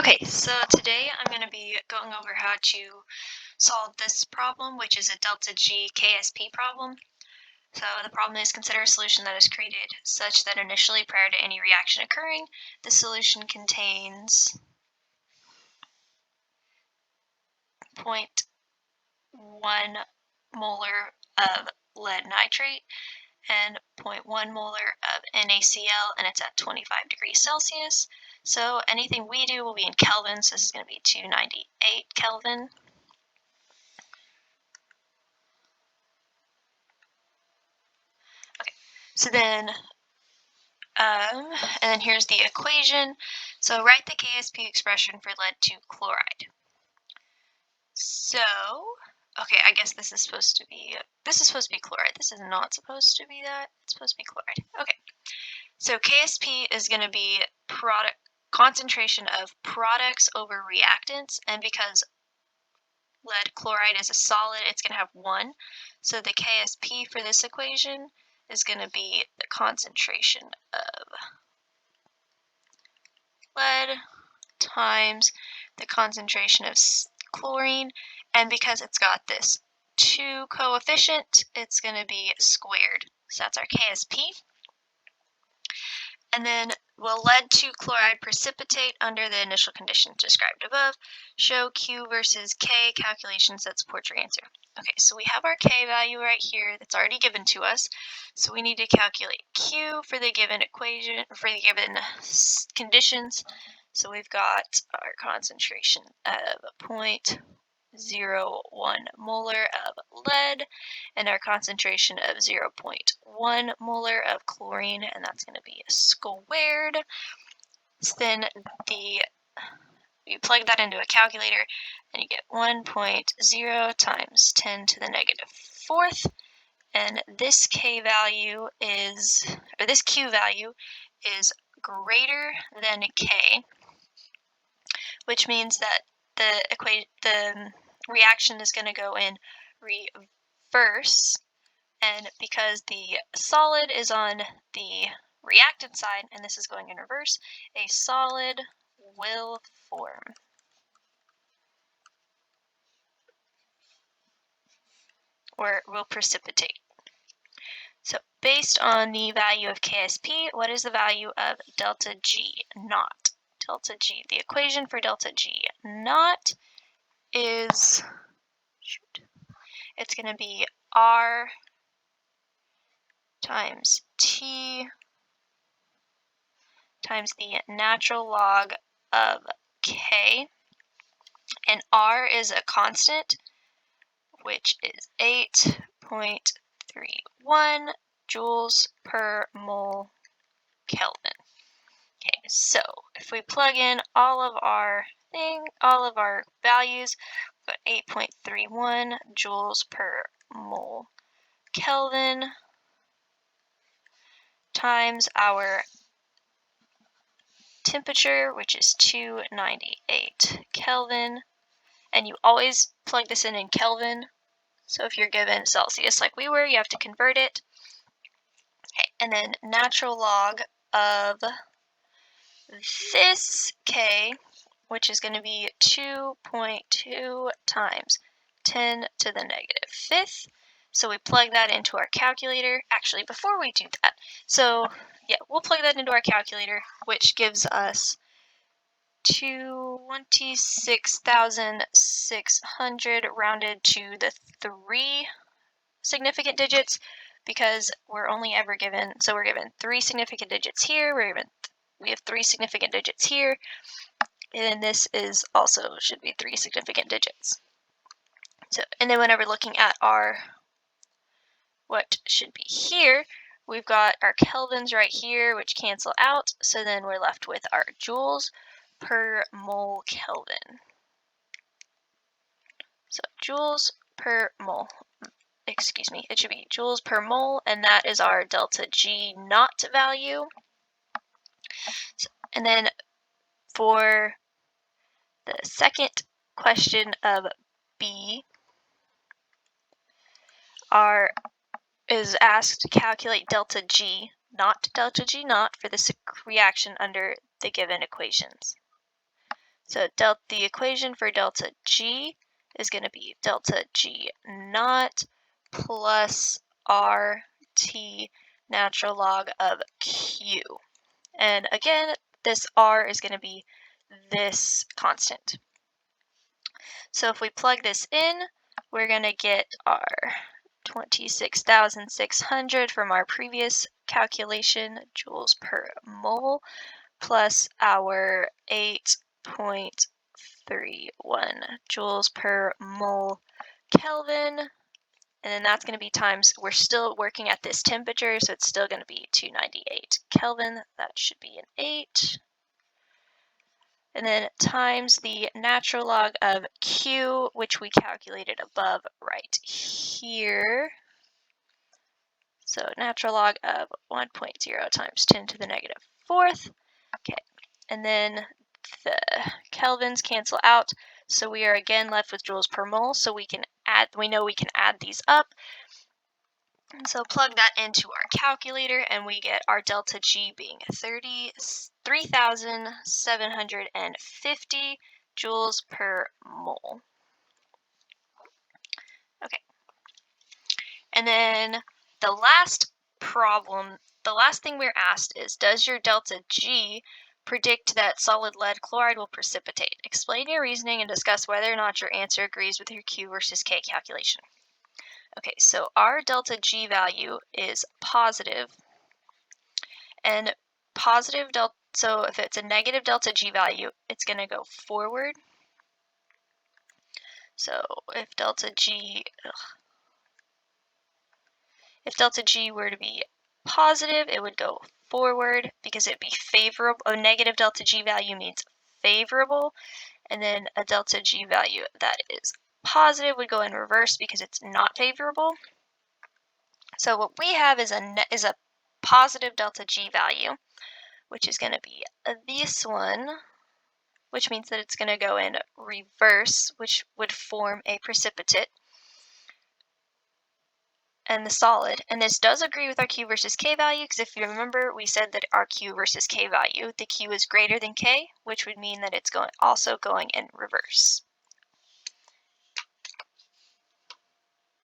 Okay, so today I'm going to be going over how to solve this problem, which is a delta G KSP problem. So the problem is, consider a solution that is created such that initially, prior to any reaction occurring, the solution contains 0.1 molar of lead nitrate and 0.1 molar of NaCl, and it's at 25 degrees Celsius. So anything we do will be in Kelvin, so this is going to be 298 Kelvin. So then, and then here's the equation. So write the KSP expression for lead 2 chloride. So, okay, I guess this is supposed to be chloride. This is not supposed to be that. It's supposed to be chloride. Okay. So KSP is going to be concentration of products over reactants, and because lead chloride is a solid, it's going to have 1. So the KSP for this equation is going to be the concentration of lead times the concentration of chlorine, and because it's got this 2 coefficient, it's going to be squared. So that's our KSP. And then, will lead 2 chloride precipitate under the initial conditions described above? Show Q versus K calculations that support your answer. Okay, so we have our K value right here that's already given to us. So we need to calculate Q for the given equation, for the given conditions. So we've got our concentration of 0.01 molar of lead and our concentration of 0.1 molar of chlorine, and that's going to be squared. So then you plug that into a calculator and you get 1.0 times 10 to the negative 4th, and this K value is, or this Q value is greater than K, which means that the reaction is going to go in reverse, and because the solid is on the reactant side and this is going in reverse, a solid will form. Or will precipitate. So based on the value of KSP, what is the value of delta G naught? Delta G, the equation for delta G naught is, it's going to be R times T times the natural log of K, and R is a constant, which is 8.31 joules per mole Kelvin. Okay, so if we plug in all of our values, we've got 8.31 joules per mole Kelvin times our temperature, which is 298 Kelvin, and you always plug this in Kelvin. So if you're given Celsius like we were, you have to convert it. Okay, and then natural log of this K, which is going to be 2.2 times 10 to the negative 5th. So we plug that into our calculator. Actually, before we do that, so yeah, we'll plug that into our calculator, which gives us 26,600 rounded to the 3 significant digits, because we're only ever given, so we're given 3 significant digits here, we have 3 significant digits here, and this is also should be 3 significant digits. So, and then whenever looking at what should be here, we've got our kelvins right here, which cancel out, so then we're left with our joules per mole Kelvin. So joules per mole, excuse me, it should be joules per mole, and that is our delta G naught value. So, and then for the second question of B, is asked to calculate delta G naught for this reaction under the given equations. So the equation for delta G is going to be delta G naught plus RT natural log of Q. And again, this R is going to be this constant. So if we plug this in, we're going to get our 26,600 from our previous calculation, joules per mole, plus our 8.31 joules per mole Kelvin. And then that's going to be times, we're still working at this temperature, so it's still going to be 298 Kelvin. That should be an 8. And then times the natural log of Q, which we calculated above right here. So natural log of 1.0 times 10 to the negative fourth. Okay, and then the kelvins cancel out, so we are again left with joules per mole. So we know we can add these up. And so plug that into our calculator, and we get our delta G being 33,750 joules per mole. Okay. And then the last thing we're asked is, does your delta G predict that solid lead chloride will precipitate? Explain your reasoning and discuss whether or not your answer agrees with your Q versus K calculation. Okay, so our delta G value is positive, and so if it's a negative delta G value, it's going to go forward. So if delta G were to be positive, it would go forward because it'd be favorable. A negative delta G value means favorable, and then a delta G value that is positive would go in reverse because it's not favorable. So what we have is a positive delta G value, which is going to be this one, which means that it's going to go in reverse, which would form a precipitate and the solid. And this does agree with our Q versus K value, because if you remember, we said that our Q versus K value, the Q is greater than K, which would mean that it's also going in reverse.